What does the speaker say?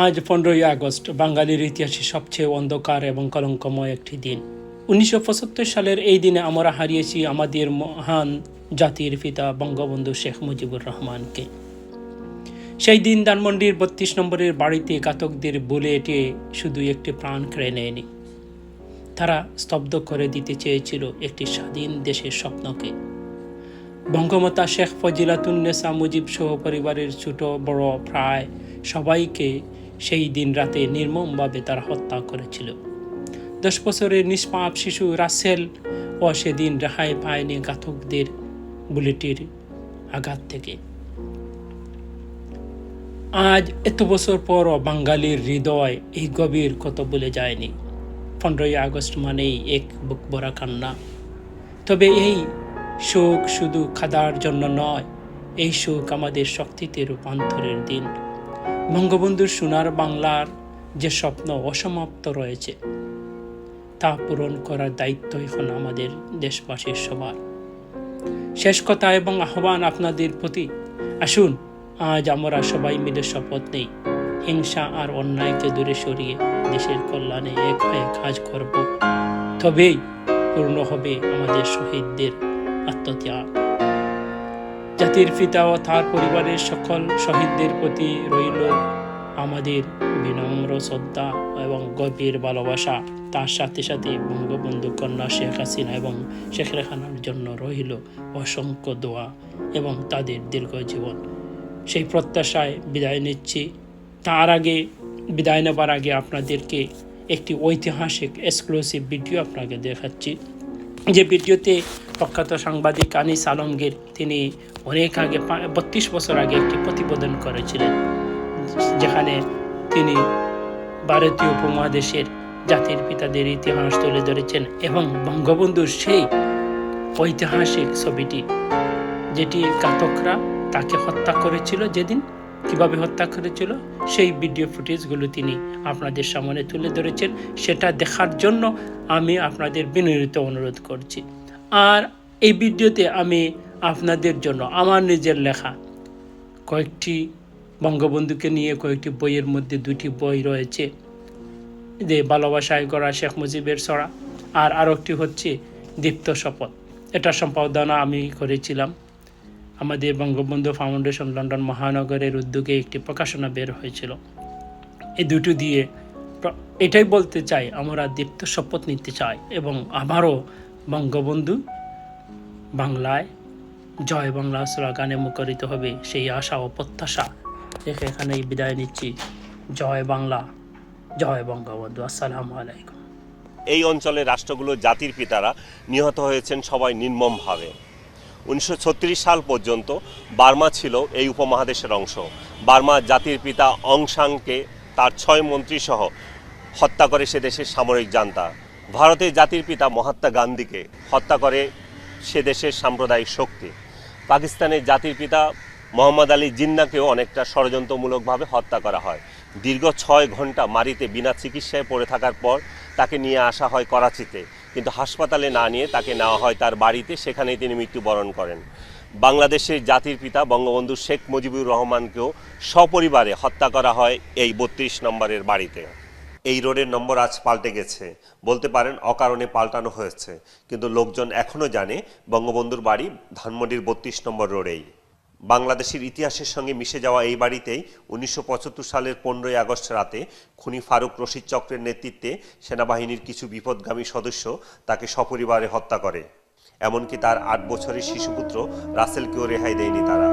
আজ 15ই আগস্ট বাঙালির ইতিহাসে সবচেয়ে অন্ধকার এবং কলঙ্কময় একটি দিন। 1975 সালের এই দিনে আমরা হারিয়েছি আমাদের মহান জাতির পিতা বঙ্গবন্ধু শেখ মুজিবুর রহমানকে। সেই দিন ধানমন্ডির 32 নম্বরের বাড়িতে ঘাতকদের বুলেটে শুধু একটি প্রাণ কেড়ে নেয়নি, তারা স্তব্ধ করে দিতে চেয়েছিল একটি স্বাধীন দেশের স্বপ্নকে। বঙ্গমাতা শেখ ফজিলাতুন্নেসা মুজিব সহ পরিবারের ছোট বড় প্রায় সবাইকে সেই দিন রাতে নির্মমভাবে তারা হত্যা করেছিল। 10 বছরের নিষ্পাপ শিশু রাসেল ও সেদিন রেহাই পায়নি ঘাতকদের বুলেটের আঘাত থেকে। আজ এত বছর পরও বাঙালির হৃদয় এই গভীর ক্ষত ভুলে যায়নি। 15ই আগস্ট মানেই এক বুক ভরা কান্না। তবে এই শোক শুধু খাদার জন্য নয়, এই শোক আমাদের শক্তিতে রূপান্তরের দিন। বঙ্গবন্ধুর সোনার বাংলার যে স্বপ্ন অসমাপ্ত রয়েছে, তা পূরণ করার দায়িত্ব এখন আমাদের দেশবাসীর সবার। শেষ কথা এবং আহ্বান আপনাদের প্রতি, আসুন আজ আমরা সবাই মিলে শপথ নেই, হিংসা আর অন্যায়কে দূরে সরিয়ে দেশের কল্যাণে এক হয়ে কাজ করব। তবেই পূর্ণ হবে আমাদের শহীদদের আত্মত্যাগ। জাতির পিতা ও তার পরিবারের সকল শহীদদের প্রতি রইল আমাদের বিনম্র শ্রদ্ধা এবং গভীর ভালোবাসা। তার সাথে সাথে বঙ্গবন্ধু কন্যা শেখ হাসিনা এবং শেখ রেহানার জন্য রইল অসংখ্য দোয়া এবং তাদের দীর্ঘ জীবন। সেই প্রত্যাশায় বিদায় নিচ্ছি। তার আগে বিদায় নেবার আগে আপনাদেরকে একটি ঐতিহাসিক এক্সক্লুসিভ ভিডিও আপনাকে দেখাচ্ছি, যে ভিডিওতে প্রখ্যাত সাংবাদিক আনিস আলমগীর তিনি অনেক আগে 32 বছর আগে একটি প্রতিবেদন করেছিলেন, যেখানে তিনি ভারতীয় উপমহাদেশের জাতির পিতাদের ইতিহাস তুলে ধরেছেন এবং বঙ্গবন্ধুর সেই ঐতিহাসিক ছবিটি, যেটি ঘাতকরা তাকে হত্যা করেছিল, যেদিন কিভাবে হত্যা করেছিল সেই ভিডিও ফুটেজগুলো তিনি আপনাদের সামনে তুলে ধরেছেন। সেটা দেখার জন্য আমি আপনাদের বিনীত অনুরোধ করছি। আর এই ভিডিওতে আমি আপনাদের জন্য আমার নিজের লেখা কয়েকটি বঙ্গবন্ধুকে নিয়ে কয়েকটি বইয়ের মধ্যে 2টি বই রয়েছে, যে ভালোবাসায় গড়া শেখ মুজিবের ছড়া, আর আরেকটি হচ্ছে দীপ্ত শপথ। এটা সম্পাদনা আমি করেছিলাম। আমাদের বঙ্গবন্ধু ফাউন্ডেশন লন্ডন মহানগরের উদ্যোগে একটি প্রকাশনা বের হয়েছিল। এই দুটো দিয়ে এটাই বলতে চাই, আমরা দীপ্ত শপথ নিতে চাই এবং আবারও বঙ্গবন্ধু বাংলায় জয় বাংলা স্লোগানে মুখরিত হবে, সেই আশা ও প্রত্যাশা রেখে এখানেই বিদায় নিচ্ছি। জয় বাংলা, জয় বঙ্গবন্ধু। আসসালামু আলাইকুম। এই অঞ্চলের রাষ্ট্রগুলোর জাতির পিতারা নিহত হয়েছেন সবাই নির্মমভাবে। 1936 সাল পর্যন্ত বার্মা ছিল এই উপমহাদেশের অংশ। বার্মা জাতির পিতা অং সানকে তার 6 মন্ত্রী সহ হত্যা করে সে দেশের সামরিক জান্তা। ভারতের জাতির পিতা মহাত্মা গান্ধীকে হত্যা করে সে দেশের সাম্প্রদায়িক শক্তি। পাকিস্তানের জাতির পিতা মোহাম্মদ আলী জিন্নাকেও অনেকটা ষড়যন্ত্রমূলকভাবে হত্যা করা হয়। দীর্ঘ 6 ঘন্টা মাটিতে বিনা চিকিৎসায় পড়ে থাকার পর তাকে নিয়ে আসা হয় করাচিতে, কিন্তু হাসপাতালে না নিয়ে তাকে নেওয়া হয় তার বাড়িতে, সেখানেই তিনি মৃত্যুবরণ করেন। বাংলাদেশের জাতির পিতা বঙ্গবন্ধু শেখ মুজিবুর রহমানকেও সপরিবারে হত্যা করা হয় এই 32 নম্বরের বাড়িতে। এই রোডের নম্বর আজ পাল্টে গেছে, বলতে পারেন অকারণে পাল্টানো হয়েছে, কিন্তু লোকজন এখনও জানে বঙ্গবন্ধুর বাড়ি ধানমন্ডির 32 নম্বর রোডেই। বাংলাদেশের ইতিহাসের সঙ্গে মিশে যাওয়া এই বাড়িতেই 1975 সালের 15ই আগস্ট রাতে খুনি ফারুক রশিদ চক্রের নেতৃত্বে সেনাবাহিনীর কিছু বিপদগামী সদস্য তাকে সপরিবারে হত্যা করে। এমনকি তার 8 বছরের শিশুপুত্র রাসেলকেও রেহাই দেয়নি তারা।